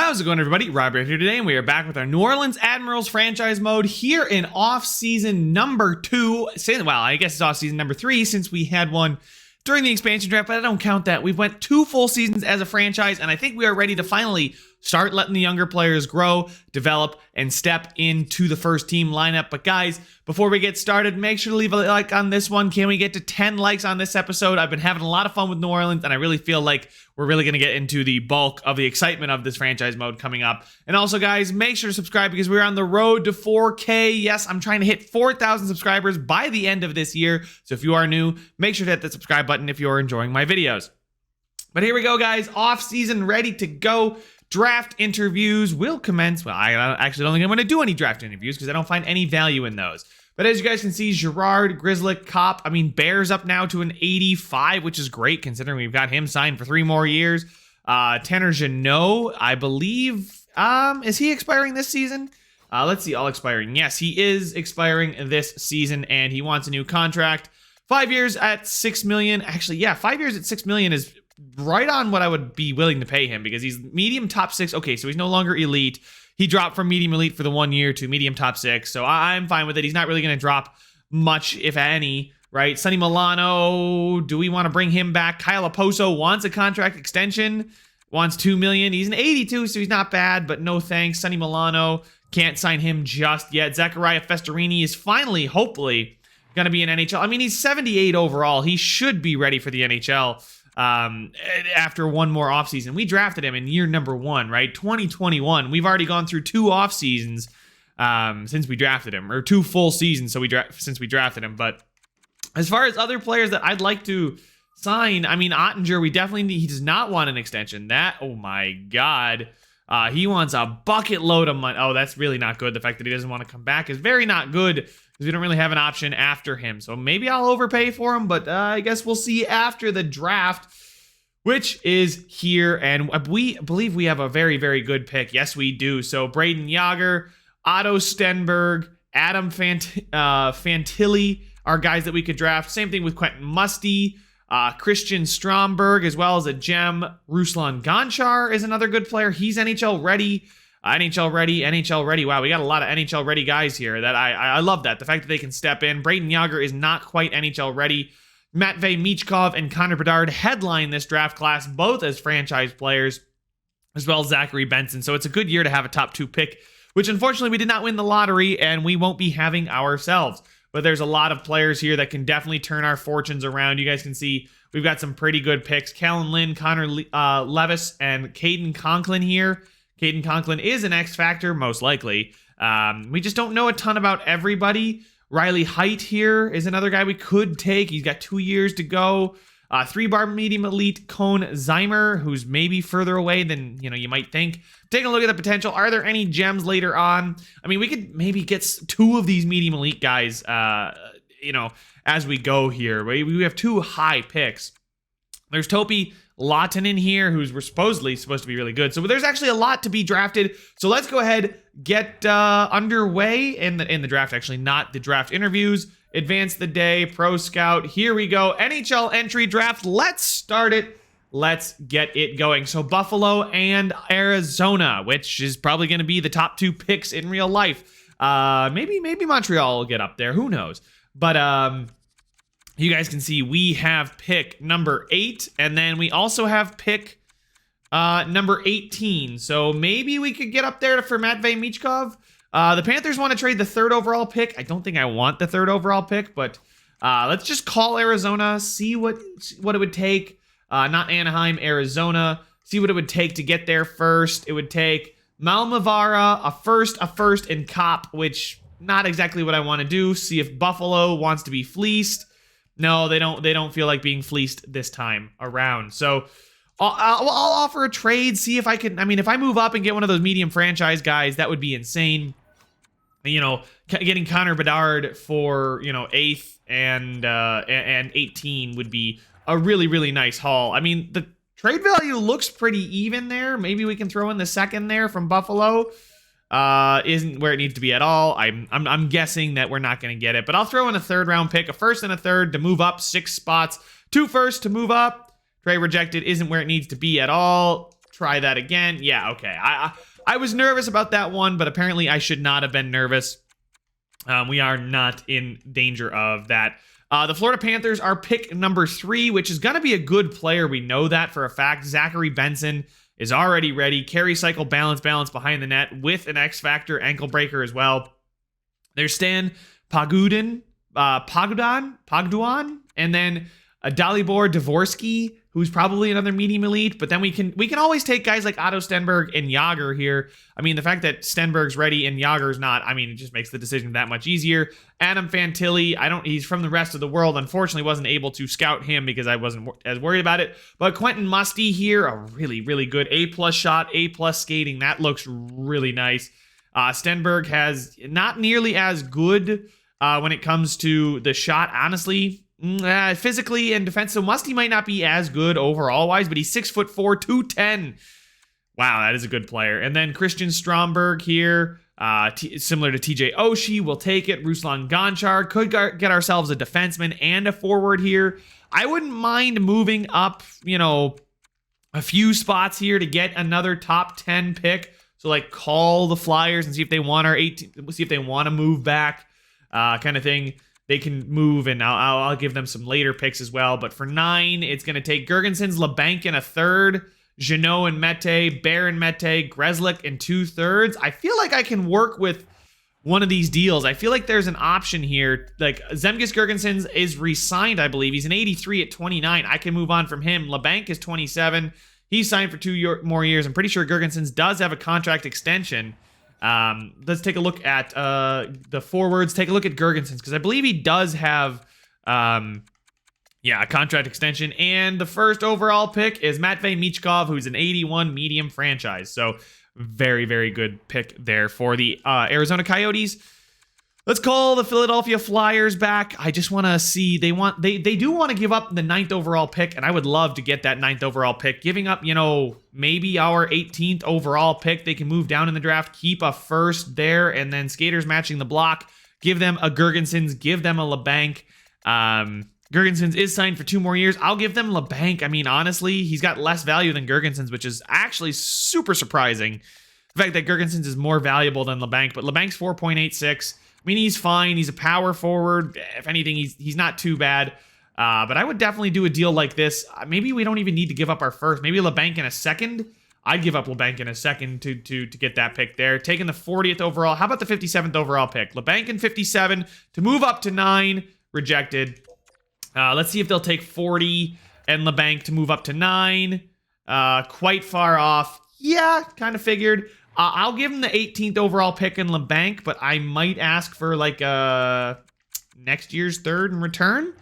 How's it going, everybody? Robert here today, and we are back with our New Orleans Admirals franchise mode here in off-season number 2. Well, I guess it's off-season number 3 since we had one during the expansion draft, but I don't count that. We've went 2 full seasons as a franchise, and I think we are ready to finally start letting the younger players grow, develop, and step into the first team lineup. But guys, before we get started, make sure to leave a like on this one. Can we get to 10 likes on this episode? I've been having a lot of fun with New Orleans, and I really feel like we're really going to get into the bulk of the excitement of this franchise mode coming up. And also, guys, make sure to subscribe because we're on the road to 4K. Yes, I'm trying to hit 4,000 subscribers by the end of this year. So if you are new, make sure to hit the subscribe button if you're enjoying my videos. But here we go, guys. Off season, ready to go. Draft interviews will commence. Well, I actually don't think I'm going to do any draft interviews because I don't find any value in those. But as you guys can see, Girard, Grzelcyk, Kopp, Bear's up now to an 85, which is great considering we've got him signed for 3 more years. Tanner Jeannot, I believe, is he expiring this season? Let's see, all expiring. Yes, he is expiring this season, and he wants a new contract. 5 years at $6 million. Actually, yeah, 5 years at $6 million is right on what I would be willing to pay him because he's medium top 6. Okay, so he's no longer elite. He dropped from medium elite for the 1 year to medium top 6, so I'm fine with it. He's not really going to drop much, if any, right? Sonny Milano, do we want to bring him back? Kyle Oposo wants a contract extension, wants $2 million. He's an 82, so he's not bad, but no thanks. Sonny Milano, can't sign him just yet. Zachariah Festarini is finally, hopefully, going to be in NHL. He's 78 overall. He should be ready for the NHL. After one more offseason. We drafted him in year number 1, right? 2021. We've already gone through 2 off seasons since we drafted him, or 2 full seasons since we drafted him. But as far as other players that I'd like to sign, Ottinger, we definitely need. He does not want an extension. Oh my God. He wants a bucket load of money. Oh, that's really not good. The fact that he doesn't want to come back is very not good because we don't really have an option after him. So maybe I'll overpay for him, but I guess we'll see after the draft, which is here. And we believe we have a very, very good pick. Yes, we do. So Braden Yager, Otto Stenberg, Adam Fantilli are guys that we could draft. Same thing with Quentin Musty. Christian Stromberg, as well as a gem. Ruslan Gonchar is another good player. He's NHL ready. NHL ready. Wow, we got a lot of NHL ready guys here. That I love that. The fact that they can step in. Braden Yager is not quite NHL ready. Matvei Michkov and Connor Bedard headline this draft class, both as franchise players, as well as Zachary Benson. So it's a good year to have a top 2 pick, which unfortunately we did not win the lottery, and we won't be having ourselves. But there's a lot of players here that can definitely turn our fortunes around. You guys can see we've got some pretty good picks. Callan Lynn, Connor Levis, and Caden Conklin here. Caden Conklin is an X factor, most likely. We just don't know a ton about everybody. Riley Height here is another guy we could take. He's got 2 years to go. 3-bar medium elite Cone Zymer, who's maybe further away than you might think. Taking a look at the potential. Are there any gems later on? We could maybe get 2 of these medium elite guys, as we go here. We have 2 high picks. There's Topi Lahtinen here, who's supposed to be really good. So there's actually a lot to be drafted. So let's go ahead, get underway in the draft. Actually, not the draft interviews. Advance the day, Pro Scout. Here we go. NHL Entry Draft. Let's start it. Let's get it going. So Buffalo and Arizona, which is probably going to be the top 2 picks in real life. Maybe Montreal will get up there. Who knows? But you guys can see we have pick number 8, and then we also have pick number 18. So maybe we could get up there for Matvei Michkov. The Panthers want to trade the 3rd overall pick. I don't think I want the 3rd overall pick, but let's just call Arizona, see what it would take. Not Anaheim, Arizona. See what it would take to get there first. It would take Malmavara, a first, and Kopp, which not exactly what I want to do. See if Buffalo wants to be fleeced. No, they don't. They don't feel like being fleeced this time around. So I'll offer a trade. See if I can. If I move up and get one of those medium franchise guys, that would be insane. Getting Connor Bedard for 8th and 18 would be a really, really nice haul. The trade value looks pretty even there. Maybe we can throw in the 2nd there from Buffalo. Isn't where it needs to be at all. I'm guessing that we're not going to get it, but I'll throw in a 3rd round pick, a 1st and a 3rd to move up 6 spots, 2 firsts to move up. Trade rejected isn't where it needs to be at all. try that again. Yeah, okay. I was nervous about that one, but apparently I should not have been nervous. We are not in danger of that. The Florida Panthers are pick number 3, which is going to be a good player. We know that for a fact. Zachary Benson is already ready. Carry cycle, balance behind the net with an X Factor ankle breaker as well. There's Stan Pogduan, and then Dalibor Dvorsky, who's probably another medium elite, but then we can always take guys like Otto Stenberg and Jágr here. I mean, the fact that Stenberg's ready and Jágr's not, I mean, it just makes the decision that much easier. Adam Fantilli, he's from the rest of the world. Unfortunately, wasn't able to scout him because I wasn't as worried about it. But Quentin Musty here, a really, really good A+ shot, A+ skating. That looks really nice. Stenberg has not nearly as good when it comes to the shot, honestly. Physically and defense, so Musty might not be as good overall wise, but he's 6'4", 210. Wow, that is a good player. And then Christian Stromberg here, similar to TJ Oshie, we'll take it. Ruslan Gonchar could get ourselves a defenseman and a forward here. I wouldn't mind moving up, a few spots here to get another top 10 pick. So like call the Flyers and see if they want our 18, see if they want to move back, kind of thing. They can move, and I'll give them some later picks as well. But for 9, it's going to take Girgensons, LeBanc in a 3rd, Jeannot and Mete, Bear and Mete, Grzelcyk in 2/3. I feel like I can work with one of these deals. I feel like there's an option here. Like Zemgus Girgensons is re-signed, I believe. He's an 83 at 29. I can move on from him. LeBanc is 27. He's signed for 2 more years. I'm pretty sure Girgensons does have a contract extension. Let's take a look at the forwards. Take a look at Girgensons, because I believe he does have a contract extension. And the first overall pick is Matvei Michkov, who's an 81 medium franchise. So very, very good pick there for the Arizona Coyotes. Let's call the Philadelphia Flyers back. I just want to see, they do want to give up the 9th overall pick, and I would love to get that 9th overall pick. Giving up, maybe our 18th overall pick. They can move down in the draft, keep a 1st there, and then skaters matching the block. Give them a Girgensons, give them a LeBanc. Girgensons is signed for 2 more years. I'll give them LeBanc. I mean, honestly, he's got less value than Girgensons, which is actually super surprising. The fact that Girgensons is more valuable than LeBanc, but LeBanc's 4.86. I mean, he's fine. He's a power forward. If anything, he's not too bad. But I would definitely do a deal like this. Maybe we don't even need to give up our 1st. Maybe LeBanc in a 2nd. I'd give up LeBanc in a 2nd to get that pick there. Taking the 40th overall. How about the 57th overall pick? LeBanc in 57 to move up to 9. Rejected. Let's see if they'll take 40 and LeBanc to move up to 9. Quite far off. Yeah, kind of figured. I'll give him the 18th overall pick in LeBanc, but I might ask for like next year's 3rd in return.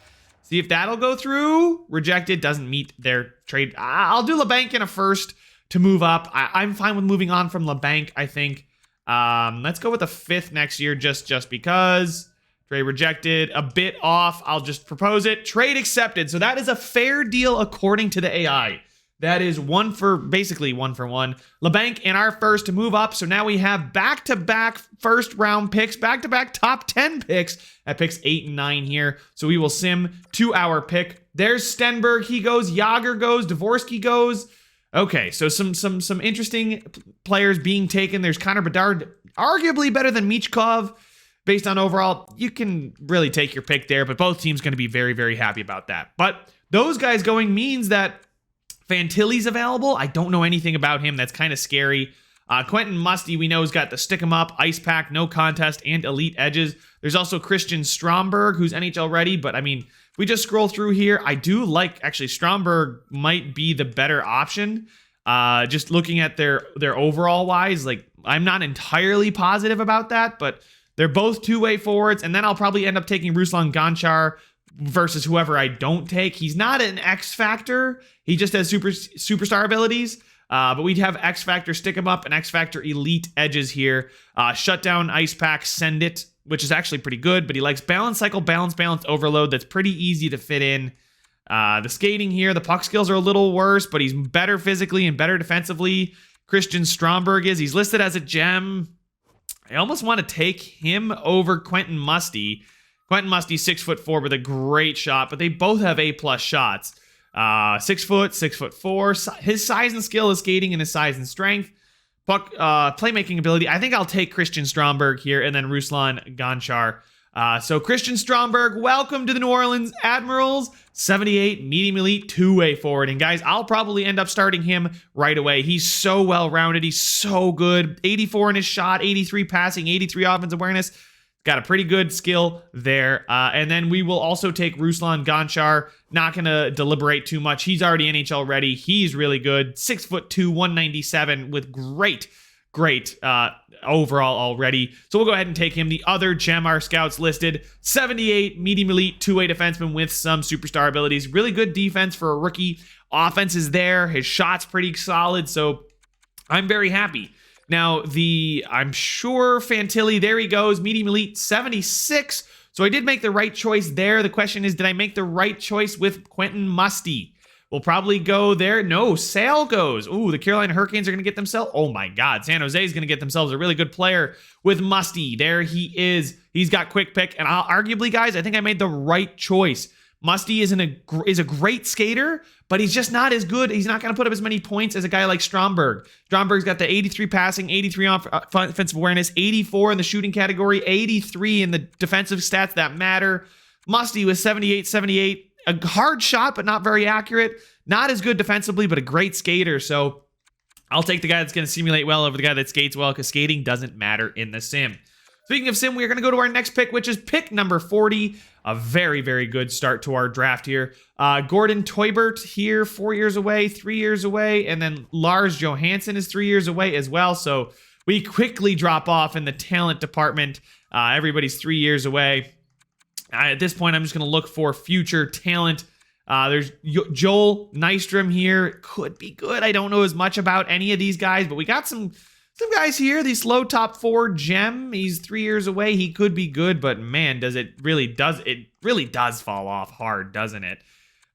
See if that'll go through. Rejected. Doesn't meet their trade. I'll do LeBanc in a 1st to move up. I'm fine with moving on from LeBanc, I think. Let's go with the 5th next year just because. Trade rejected. A bit off. I'll just propose it. Trade accepted. So that is a fair deal according to the AI. That is basically one for one. LeBanc in our 1st to move up. So now we have back-to-back 1st round picks, back-to-back top 10 picks at picks 8 and 9 here. So we will sim to our pick. There's Stenberg. He goes. Jágr goes. Dvorsky goes. Okay, so some interesting players being taken. There's Connor Bedard, arguably better than Michkov. Based on overall, you can really take your pick there, but both teams going to be very, very happy about that. But those guys going means that Fantilli's available. I don't know anything about him. That's kind of scary. Quentin Musty, we know, has got the stick 'em up, ice pack, no contest, and elite edges. There's also Christian Stromberg, who's NHL ready. But I mean, if we just scroll through here, I do like, actually, Stromberg might be the better option. Just looking at their overall wise, like I'm not entirely positive about that, but they're both two-way forwards. And then I'll probably end up taking Ruslan Gonchar versus whoever I don't take. He's not an X Factor. He just has superstar abilities. But we'd have X Factor stick him up and X Factor elite edges here. Shutdown, ice pack, send it, which is actually pretty good. But he likes balance cycle, balance overload. That's pretty easy to fit in. The skating here, the puck skills are a little worse, but he's better physically and better defensively. Christian Stromberg he's listed as a gem. I almost want to take him over Quentin Musty. Quentin Musty, 6'4", with a great shot, but they both have A+ shots. 6', 6'4". His size and skill is skating, and his size and strength. Puck playmaking ability. I think I'll take Christian Stromberg here, and then Ruslan Gonchar. So Christian Stromberg, welcome to the New Orleans Admirals. 78, medium elite, two-way forward. And guys, I'll probably end up starting him right away. He's so well-rounded. He's so good. 84 in his shot, 83 passing, 83 offensive awareness. Got a pretty good skill there. And then we will also take Ruslan Gonchar. Not going to deliberate too much. He's already NHL ready. He's really good. 6'2", 197 with great overall already. So we'll go ahead and take him. The other gem our scouts listed, 78, medium elite, two-way defenseman with some superstar abilities. Really good defense for a rookie. Offense is there. His shot's pretty solid, so I'm very happy. Now, I'm sure Fantilli, there he goes, medium elite, 76. So I did make the right choice there. The question is, did I make the right choice with Quentin Musty? We'll probably go there. No, Sale goes. Ooh, the Carolina Hurricanes are going to get themselves. Oh my God, San Jose is going to get themselves a really good player with Musty. There he is. He's got quick pick. And arguably, guys, I think I made the right choice. Musty is a great skater, but he's just not as good. He's not going to put up as many points as a guy like Stromberg. Stromberg's got the 83 passing, 83 offensive awareness, 84 in the shooting category, 83 in the defensive stats that matter. Musty was 78. A hard shot, but not very accurate. Not as good defensively, but a great skater. So I'll take the guy that's going to simulate well over the guy that skates well, because skating doesn't matter in the sim. Speaking of sim, we're going to go to our next pick, which is pick number 40. A very, very good start to our draft here. Gordon Toybert here, 4 years away, 3 years away. And then Lars Johansen is 3 years away as well. So we quickly drop off in the talent department. Everybody's 3 years away. At this point, I'm just going to look for future talent. There's Joel Nystrom here. Could be good. I don't know as much about any of these guys, but we got some guys here. The slow top 4 gem. He's 3 years away. He could be good, but man, it really does fall off hard, doesn't it?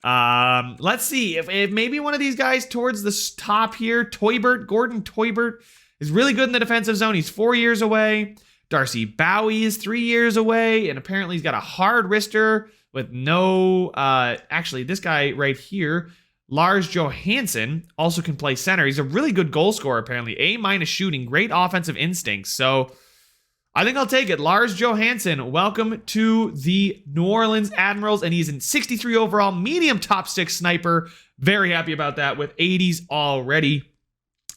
Let's see if maybe one of these guys towards the top here. Gordon Toybert is really good in the defensive zone. He's 4 years away. Darcy Bowie is 3 years away, and apparently he's got a hard wrister with no... actually, this guy right here, Lars Johansen, also can play center. He's a really good goal scorer, apparently. A- shooting, great offensive instincts. So I think I'll take it. Lars Johansen, welcome to the New Orleans Admirals, and he's in 63 overall, medium top 6 sniper. Very happy about that with 80s already.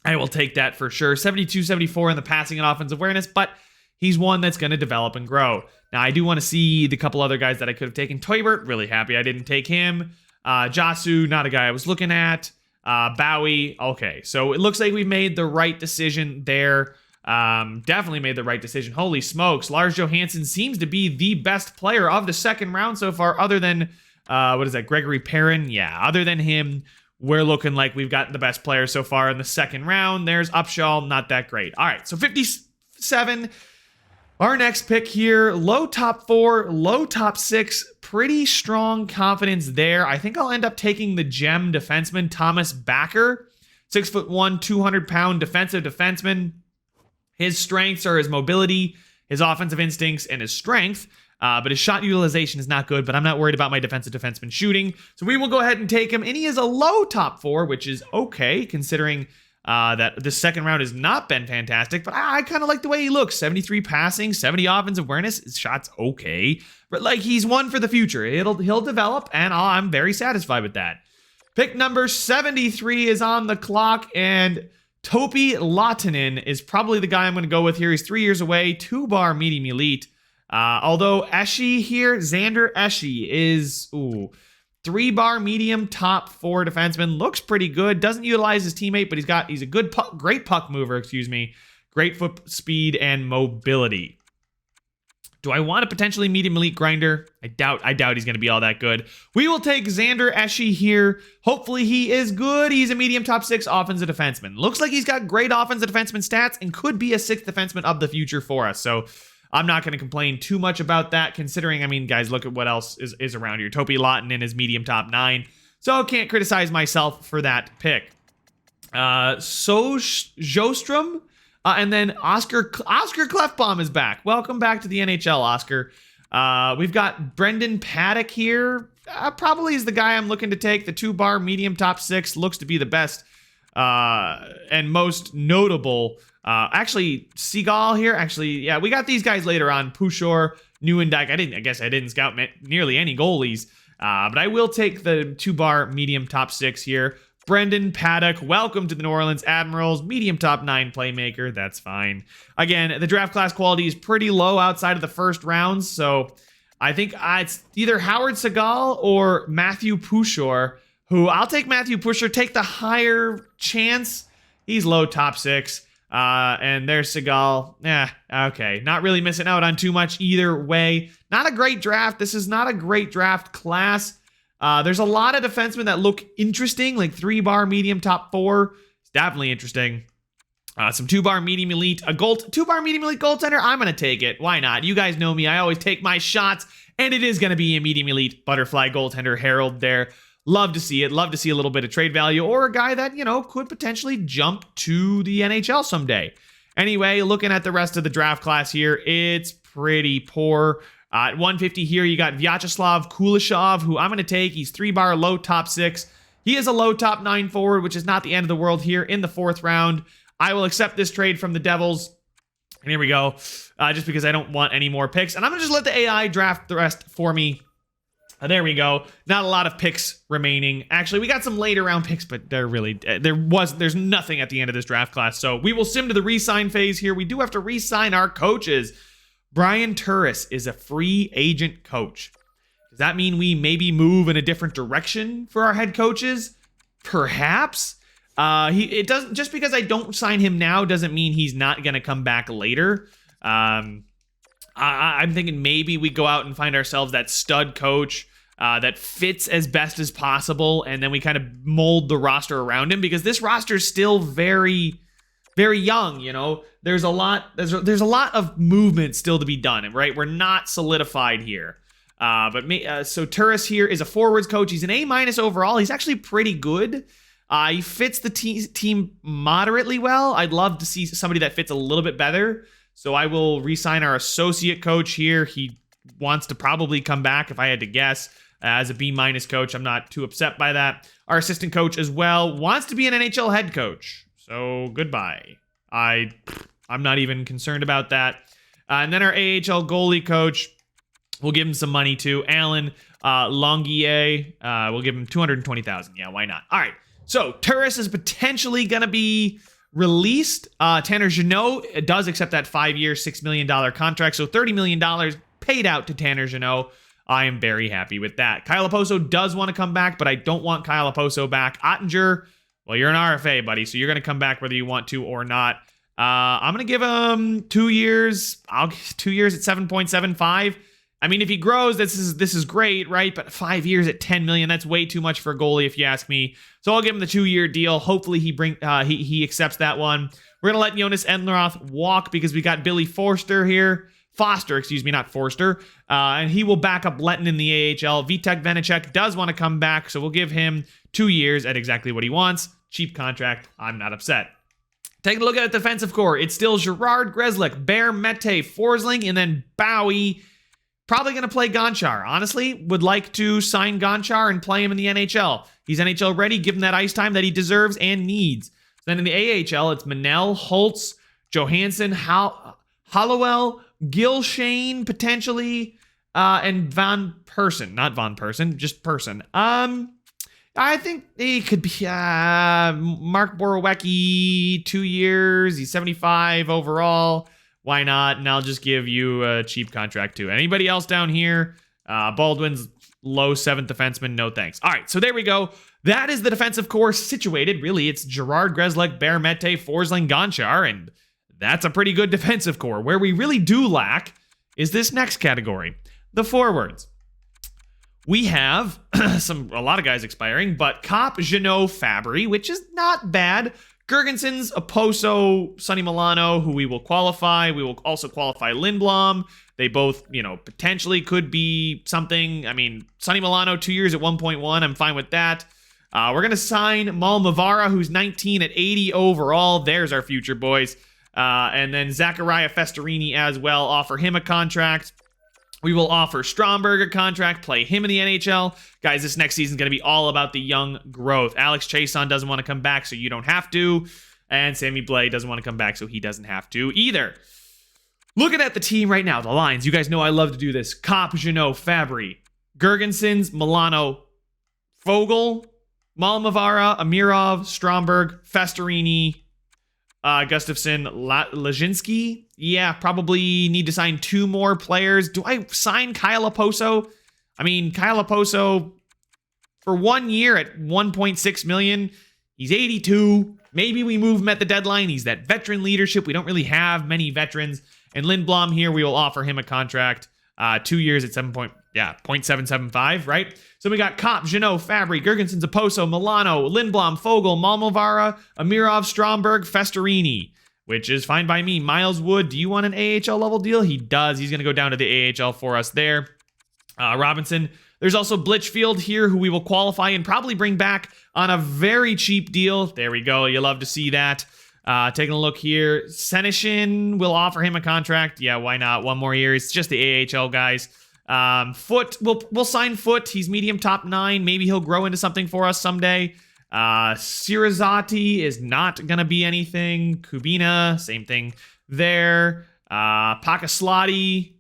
I will take that for sure. 72, 74 in the passing and offensive awareness, but... he's one that's going to develop and grow. Now, I do want to see the couple other guys that I could have taken. Toybert, really happy I didn't take him. Jasu, not a guy I was looking at. Bowie, okay. So it looks like we've made the right decision there. Definitely made the right decision. Holy smokes. Lars Johansen seems to be the best player of the second round so far, other than, Gregory Perrin? Yeah, other than him, we're looking like we've got the best player so far in the second round. There's Upshaw, not that great. All right, so 57... our next pick here, low top 4, low top 6, pretty strong confidence there. I think I'll end up taking the gem defenseman, Thomas Backer, 6'1", 200-pound defensive defenseman. His strengths are his mobility, his offensive instincts, and his strength, but his shot utilization is not good, but I'm not worried about my defensive defenseman shooting. So we will go ahead and take him, and he is a low top 4, which is okay, considering... that the second round has not been fantastic, but I kind of like the way he looks. 73 passing, 70 offensive awareness. His shot's okay, but like he's one for the future. He'll develop, and I'm very satisfied with that. Pick number 73 is on the clock, and Topi Lahtinen is probably the guy I'm going to go with here. He's 3 years away, 2-bar medium elite. Although Eschi here, Xander Eschi is 3-bar medium top 4 defenseman. Looks pretty good. Doesn't utilize his teammate, but he's a good great puck mover, Great foot speed and mobility. Do I want a potentially medium elite grinder? I doubt he's going to be all that good. We will take Xander Eschi here. Hopefully he is good. He's a medium top 6 offensive defenseman. Looks like he's got great offensive defenseman stats and could be a 6th defenseman of the future for us. So I'm not going to complain too much about that, considering, I mean, guys, look at what else is around here. Topi Lahtinen is medium top 9. So I can't criticize myself for that pick. Jostrom, and then Oscar Clefbaum is back. Welcome back to the NHL, Oscar. We've got Brendan Paddock here. probably is the guy I'm looking to take. The 2-bar medium top 6 looks to be the best and most notable. Actually, Seagal here. Actually, yeah, we got these guys later on. Pushor, Nieuwendyk. I guess I didn't scout nearly any goalies. But I will take the 2-bar medium top 6 here. Brendan Paddock, welcome to the New Orleans Admirals. Medium top 9 playmaker. That's fine. Again, the draft class quality is pretty low outside of the first rounds. So I think it's either Howard Seagal or Matthew Pushor, who I'll take Matthew Pushor, take the higher chance. He's low top 6. And there's Seagal. Okay. Not really missing out on too much either way. Not a great draft. This is not a great draft class. There's a lot of defensemen that look interesting, like 3-bar medium top 4. It's definitely interesting. Some 2-bar medium elite, 2-bar medium elite goaltender. I'm going to take it. Why not? You guys know me. I always take my shots, and it is going to be a medium elite butterfly goaltender Harold there. Love to see it. Love to see a little bit of trade value or a guy that, could potentially jump to the NHL someday. Anyway, looking at the rest of the draft class here, it's pretty poor. At 150 here, you got Vyacheslav Kuleshov, who I'm going to take. He's 3-bar low top 6. He is a low top 9 forward, which is not the end of the world here in the 4th round. I will accept this trade from the Devils. And here we go. Just because I don't want any more picks. And I'm going to just let the AI draft the rest for me. There we go. Not a lot of picks remaining. Actually, we got some later round picks, but there's nothing at the end of this draft class. So we will sim to the resign phase here. We do have to resign our coaches. Brian Turris is a free agent coach. Does that mean we maybe move in a different direction for our head coaches? Perhaps. It doesn't, just because I don't sign him now doesn't mean he's not going to come back later. I'm thinking maybe we go out and find ourselves that stud coach that fits as best as possible, and then we kind of mold the roster around him, because this roster is still very, very young. There's a lot of movement still to be done, right? We're not solidified here. So Turris here is a forwards coach. He's an A- overall. He's actually pretty good. He fits the team moderately well. I'd love to see somebody that fits a little bit better. So I will re-sign our associate coach here. He wants to probably come back, if I had to guess, as a B- coach. I'm not too upset by that. Our assistant coach as well wants to be an NHL head coach. So goodbye. I'm not even concerned about that. And then our AHL goalie coach, we'll give him some money too. Alan Longuier, we'll give him $220,000. Yeah, why not? All right. So Turris is potentially going to be released. Tanner Jeannot does accept that 5-year, $6 million contract. So $30 million paid out to Tanner Jeannot. I am very happy with that. Kyle Oposo does want to come back, but I don't want Kyle Oposo back. Ottinger, well, you're an RFA, buddy, so you're going to come back whether you want to or not. I'm going to give him 2 years. 2 years at 7.75. I mean, if he grows, this is great, right? But 5 years at $10 million, that's way too much for a goalie, if you ask me. So I'll give him the 2-year deal. Hopefully he accepts that one. We're gonna let Jonas Enroth walk because we got Billy Foster here. Foster, excuse me, not Forster. And he will back up Letton in the AHL. Vitek Vanacek does want to come back, so we'll give him 2 years at exactly what he wants. Cheap contract. I'm not upset. Take a look at the defensive core. It's still Gerard Grzelcyk, Bear Mete, Forsling, and then Bowie. Probably going to play Gonchar. Honestly, would like to sign Gonchar and play him in the NHL. He's NHL ready. Give him that ice time that he deserves and needs. Then in the AHL, it's Manel, Holtz, Johansson, Hollowell, Gilshane, potentially, and Von Person. Not Von Person, just Person. I think he could be Mark Borowiecki, 2 years. He's 75 overall. Why not? And I'll just give you a cheap contract too. Anybody else down here? Baldwin's low 7th defenseman. No thanks. All right, so there we go. That is the defensive core situated. Really, it's Gerard Grzelcyk, Bear Mete, Forsling, Gonchar, and that's a pretty good defensive core. Where we really do lack is this next category, the forwards. We have a lot of guys expiring, but Kopp, Jeannot, Fabry, which is not bad. Gergensons, Oposo, Sonny Milano, who we will qualify. We will also qualify Lindblom. They both, potentially could be something. I mean, Sonny Milano, 2 years at 1.1. I'm fine with that. We're going to sign Mal Mavara, who's 19 at 80 overall. There's our future, boys. And then Zachariah Festerini as well. Offer him a contract. We will offer Stromberg a contract, play him in the NHL. Guys, this next season is going to be all about the young growth. Alex Chason doesn't want to come back, so you don't have to. And Sammy Blais doesn't want to come back, so he doesn't have to either. Looking at the team right now, the lines. You guys know I love to do this. Kopp, Jeannot, Fabry, Girgensons, Milano, Foegele, Malmavara, Amirov, Stromberg, Festerini, Gustafsson, Lajinski. Yeah, probably need to sign 2 more players. Do I sign Kyle Oposo? I mean, Kyle Oposo, for 1 year at $1.6 million, he's 82. Maybe we move him at the deadline. He's that veteran leadership. We don't really have many veterans. And Lindblom here, we will offer him a contract. 2 years at 0.775, right? So we got Kopp, Jeannot, Fabry, Girgensons, Oposo, Milano, Lindblom, Foegele, Malmavara, Amirov, Stromberg, Festerini, which is fine by me. Miles Wood, do you want an AHL level deal? He does. He's going to go down to the AHL for us there. Robinson. There's also Blitchfield here, who we will qualify and probably bring back on a very cheap deal. There we go. You love to see that. Taking a look here. Senishin, we'll offer him a contract. Yeah, why not? 1 more year. It's just the AHL guys. Foot, we'll sign Foot. He's medium top 9. Maybe he'll grow into something for us someday. Sirazati is not going to be anything. Kubina, same thing there. Pakaslotti.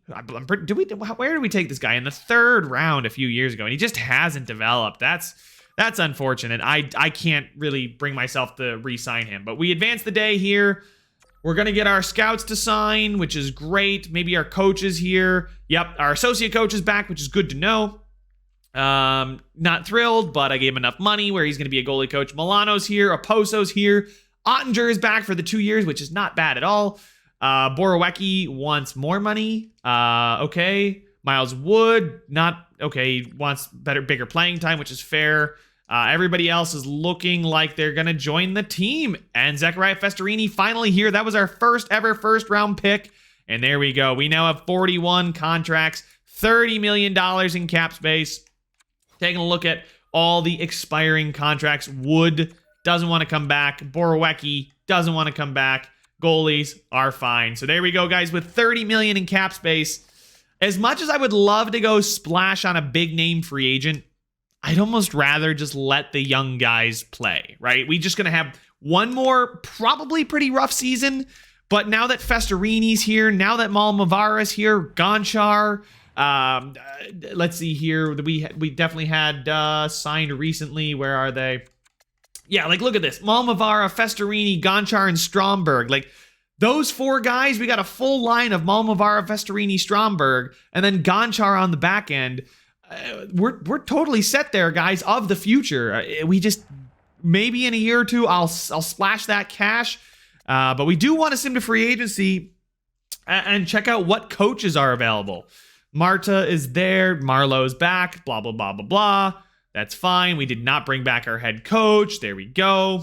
Where did we take this guy? In the 3rd round a few years ago, and he just hasn't developed. That's unfortunate. I can't really bring myself to re-sign him. But we advance the day here. We're going to get our scouts to sign, which is great. Maybe our coaches here. Yep, our associate coach is back, which is good to know. Not thrilled, but I gave him enough money where he's going to be a goalie coach. Milano's here. Oposo's here. Ottinger is back for the 2 years, which is not bad at all. Borowiecki wants more money. Okay. Miles Wood, not okay. Wants bigger playing time, which is fair. Everybody else is looking like they're going to join the team. And Zachariah Festerini finally here. That was our first ever first round pick. And there we go. We now have 41 contracts, $30 million in cap space. Taking a look at all the expiring contracts. Wood doesn't want to come back. Borowiecki doesn't want to come back. Goalies are fine. So there we go, guys, with $30 million in cap space. As much as I would love to go splash on a big name free agent, I'd almost rather just let the young guys play, right? We're just going to have one more probably pretty rough season, but now that Festerini's here, now that Malmavara's here, Gonchar, let's see here, we definitely had signed recently. Where are they? Yeah, like look at this. Malmavara, Festerini, Gonchar, and Stromberg. Like those 4 guys, we got a full line of Malmavara, Festerini, Stromberg, and then Gonchar on the back end. We're totally set there, guys, of the future. We just, maybe in a year or 2, I'll splash that cash. But we do want to sim to free agency and check out what coaches are available. Marta is there. Marlowe's back. Blah, blah, blah, blah, blah. That's fine. We did not bring back our head coach. There we go.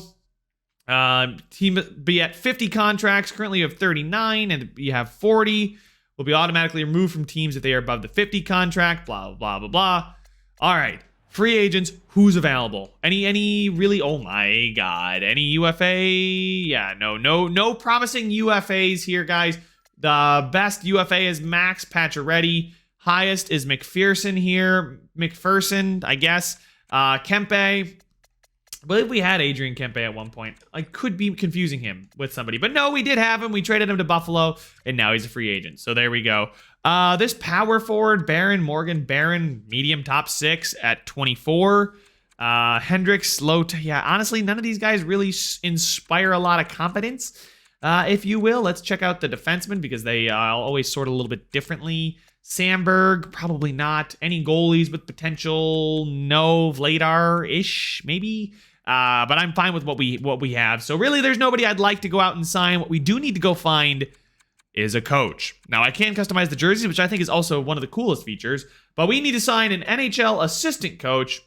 Team be at 50 contracts. Currently you have 39 and you have 40. Will be automatically removed from teams if they are above the 50 contract. Blah, blah, blah, blah. All right. Free agents. Who's available? Any really? Oh my God. Any UFA? Yeah, no promising UFAs here, guys. The best UFA is Max Pacioretty. Highest is McPherson here. McPherson, I guess. Kempe. I believe we had Adrian Kempe at one point. I could be confusing him with somebody. But no, we did have him. We traded him to Buffalo, and now he's a free agent. So there we go. This power forward, Morgan Barron, medium top 6 at 24. Hendricks, low. Yeah, honestly, none of these guys really inspire a lot of confidence, if you will. Let's check out the defensemen because they always sort a little bit differently. Sandberg, probably not. Any goalies with potential? No. Vladar-ish, maybe. But I'm fine with what we have. So really, there's nobody I'd like to go out and sign. What we do need to go find is a coach. Now, I can customize the jerseys, which I think is also one of the coolest features. But we need to sign an NHL assistant coach,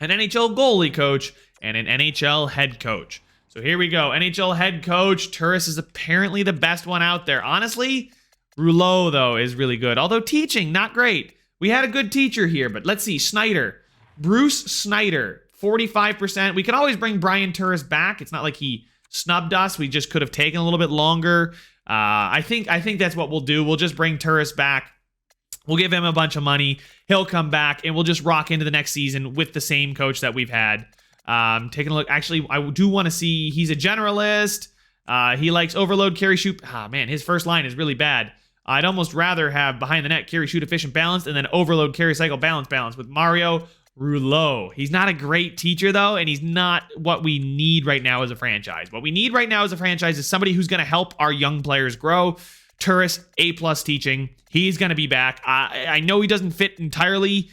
an NHL goalie coach, and an NHL head coach. So here we go. NHL head coach. Turris is apparently the best one out there. Honestly, Rouleau, though, is really good. Although teaching, not great. We had a good teacher here, but let's see. Snyder. Bruce Snyder, 45%. We can always bring Brian Turris back. It's not like he snubbed us. We just could have taken a little bit longer. I think that's what we'll do. We'll just bring Turris back We'll give him a bunch of money. He'll come back, and we'll just rock into the next season with the same coach that we've had. Taking a look. Actually, I do want to see. He's a generalist. He likes overload, carry, shoot. Man, his first line is really bad. I'd almost rather have behind the net, carry, shoot, efficient, balanced, and then overload, carry, cycle, balance with Mario Rouleau. He's not a great teacher, though, and he's not what we need right now as a franchise. What we need right now as a franchise is somebody who's going to help our young players grow. Turris, A+ teaching. He's going to be back. I know he doesn't fit entirely,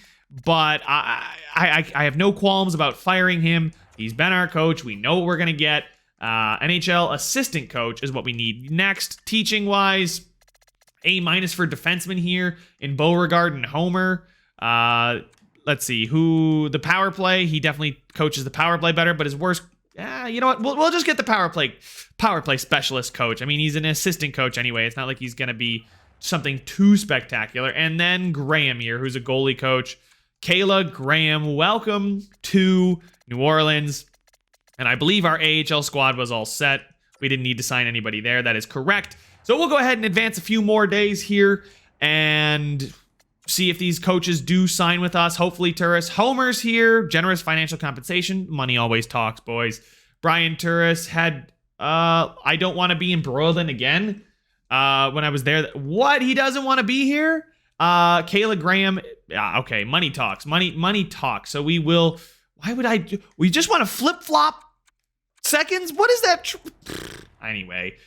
but I have no qualms about firing him. He's been our coach. We know what we're going to get. NHL assistant coach is what we need next. Teaching-wise, A- for defenseman here in Beauregard and Homer. Let's see, the power play. He definitely coaches the power play better, but his worst... you know what? We'll just get the power play specialist coach. I mean, he's an assistant coach anyway. It's not like he's going to be something too spectacular. And then Graham here, who's a goalie coach. Kayla Graham, welcome to New Orleans. And I believe our AHL squad was all set. We didn't need to sign anybody there. That is correct. So we'll go ahead and advance a few more days here and see if these coaches do sign with us. Hopefully Turris. Homer's here. Generous financial compensation. Money always talks, boys. Brian Turris had... I don't want to be embroiled in again. When I was there. What? He doesn't want to be here? Kayla Graham. Okay, money talks. Money talks. So we will... Why would I... We just want to flip-flop seconds? What is that? Anyway...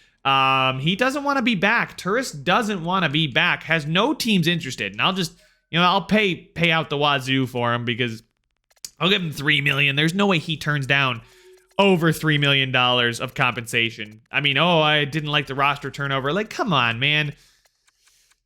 he doesn't want to be back. Turris doesn't want to be back. Has no teams interested. And I'll just, I'll pay out the wazoo for him because I'll give him $3 million. There's no way he turns down over $3 million of compensation. I mean, I didn't like the roster turnover. Like, come on, man.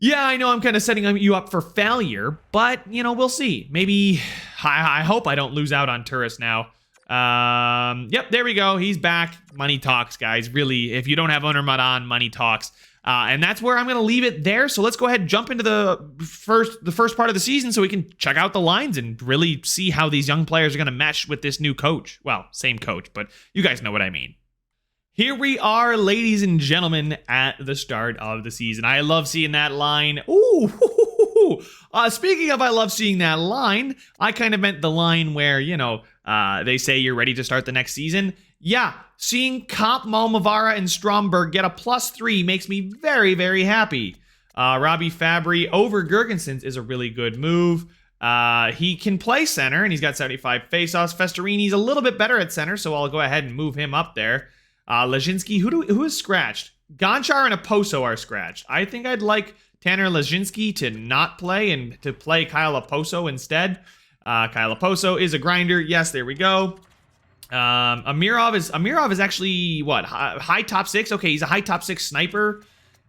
Yeah, I know I'm kind of setting you up for failure, but, we'll see. Maybe, I hope I don't lose out on Turris now. Yep, there we go. He's back. Money talks, guys. Really, if you don't have Owner Mud on, money talks. And that's where I'm going to leave it there. So let's go ahead and jump into the first part of the season so we can check out the lines and really see how these young players are going to mesh with this new coach. Well, same coach, but you guys know what I mean. Here we are, ladies and gentlemen, at the start of the season. I love seeing that line. Ooh, speaking of I love seeing that line, I kind of meant the line where, they say you're ready to start the next season. Yeah, seeing Kopp, Malmavara, and Stromberg get a +3 makes me very, very happy. Robbie Fabry over Gergensons is a really good move. He can play center, and he's got 75 faceoffs. Festorini's a little bit better at center, so I'll go ahead and move him up there. Leszczynski, who is scratched? Gonchar and Oposo are scratched. I think I'd like Tanner Leszczynski to not play and to play Kyle Oposo instead. Kyle Oposo is a grinder. Yes, there we go. Amirov is actually what? High top 6? Okay, he's a high top 6 sniper.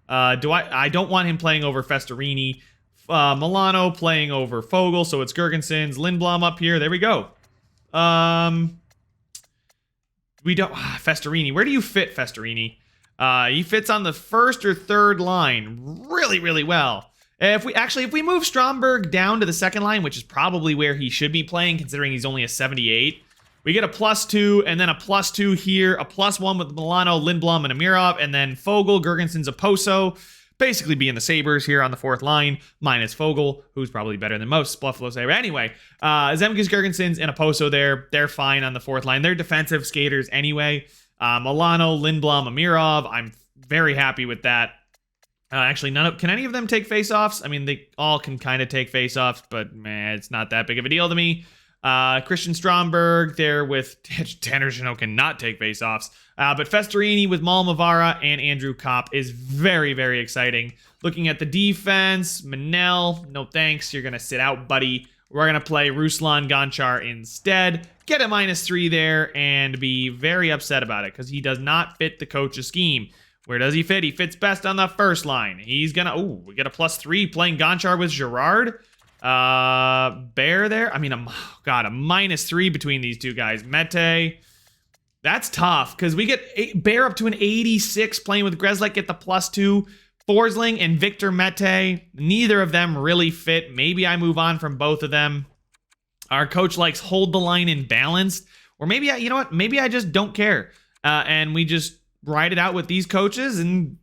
I don't want him playing over Festorini. Milano playing over Fogel, so it's Gergensons. Lindblom up here. There we go. We don't... Festorini. Where do you fit Festorini? He fits on the first or third line really, really well. If we move Stromberg down to the second line, which is probably where he should be playing, considering he's only a 78, we get a +2, and then a +2 here, a +1 with Milano, Lindblom, and Amirov, and then Fogel, Gergensons, Oposo, basically being the Sabres here on the fourth line, minus Fogel, who's probably better than most Buffalo Sabres. Anyway, Zemgus, Gergensons, and Oposo there, they're fine on the fourth line. They're defensive skaters anyway. Milano, Lindblom, Amirov, I'm very happy with that. Actually, can any of them take faceoffs? I mean, they all can kind of take faceoffs, but man, it's not that big of a deal to me. Christian Stromberg there with Tanner Jeannot cannot take faceoffs. But Festorini with Malmavara and Andrew Kopp is very, very exciting. Looking at the defense, Manel, no thanks. You're going to sit out, buddy. We're going to play Ruslan Gonchar instead. Get a -3 there and be very upset about it because he does not fit the coach's scheme. Where does he fit? He fits best on the first line. He's going to... we get a +3 playing Gonchar with Girard. Bear there. I mean, a -3 between these two guys. Mete. That's tough because we get Bear up to an 86 playing with Grzelcyk, get the +2. Forsling and Victor Mete. Neither of them really fit. Maybe I move on from both of them. Our coach likes hold the line in balanced. Or maybe, Maybe I just don't care. And we just ride it out with these coaches and,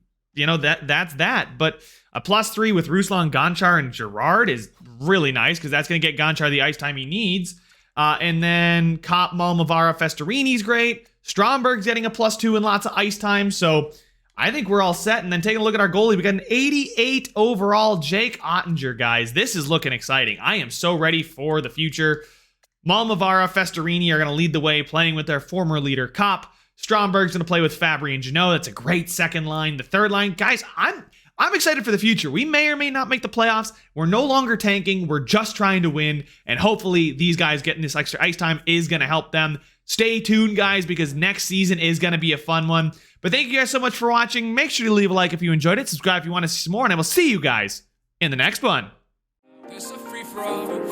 that's that. But a +3 with Ruslan, Gonchar, and Girard is really nice because that's going to get Gonchar the ice time he needs. And then Kopp, Malmavara, Festorini's great. Stromberg's getting a +2 and lots of ice time. So I think we're all set. And then taking a look at our goalie, we got an 88 overall Jake Ottinger, guys. This is looking exciting. I am so ready for the future. Malmavara, Festorini are going to lead the way, playing with their former leader, Kopp. Stromberg's going to play with Fabry and Janot. That's a great second line. The third line, guys, I'm excited for the future. We may or may not make the playoffs. We're no longer tanking. We're just trying to win. And hopefully these guys getting this extra ice time is going to help them. Stay tuned, guys, because next season is going to be a fun one. But thank you guys so much for watching. Make sure to leave a like if you enjoyed it. Subscribe if you want to see some more. And I will see you guys in the next one. It's a free for all.